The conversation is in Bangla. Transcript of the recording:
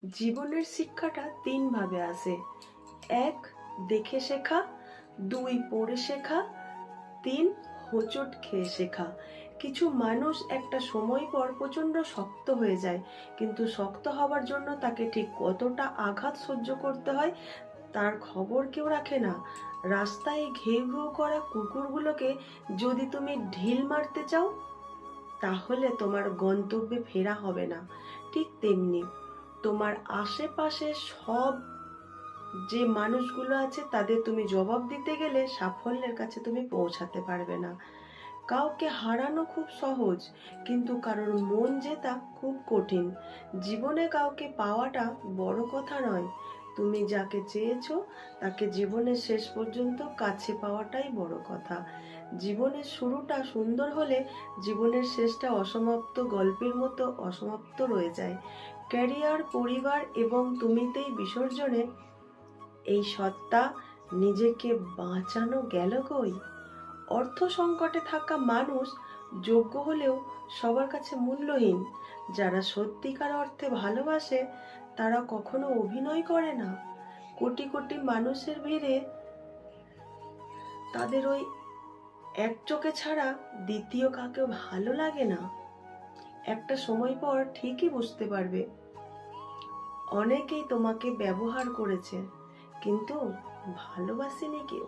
জীবনের শিক্ষাটা তিন ভাবে আসে। এক, দেখে শেখা। দুই, পড়ে শেখা। তিন, হোঁচট খেয়ে শেখা। কিছু মানুষ একটা সময় পর প্রচন্ড শক্ত হয়ে যায়, কিন্তু শক্ত হবার জন্য তাকে ঠিক কতটা আঘাত সহ্য করতে হয় তার খবর কেউ রাখে না। রাস্তায় ঘেউ ঘেউ করা কুকুরগুলোকে যদি তুমি ঢিল মারতে চাও, তাহলে তোমার গন্তব্যে ফেরা হবে না। ঠিক তেমনি তোমার আশেপাশে সব যে মানুষগুলো আছে তাদের তুমি জবাব দিতে গেলে সাফল্যের কাছে তুমি পৌঁছাতে পারবে না। কাউকে হারানো খুব সহজ, কিন্তু কারোর মন জেতা খুব কঠিন। জীবনে কাউকে পাওয়াটা বড় কথা নয়, তুমি যাকে চেয়েছো তাকে জীবনের শেষ পর্যন্ত কাছে পাওয়াটাই বড় কথা। জীবনের শুরুটা সুন্দর হলে জীবনের শেষটা অসমাপ্ত গল্পের মতো অসমাপ্ত রয়ে যায়। ক্যারিয়ার, পরিবার এবং তুমিতেই বিসর্জনে এই সত্তা নিজেকে বাঁচানো গেল কই? অর্থ সংকটে থাকা মানুষ যোগ্য হলেও সবার কাছে মূল্যহীন। যারা সত্যিকার অর্থে ভালোবাসে তারা কখনো অভিনয় করে না। কোটি কোটি মানুষের ভিড়ে তাদের ওই এক চোখে ছাড়া দ্বিতীয় কাকেও ভালো লাগে না। একটা সময় পর ঠিকই বুঝতে পারবে, অনেকেই তোমাকে ব্যবহার করেছে, কিন্তু ভালোবাসেনি কেউ।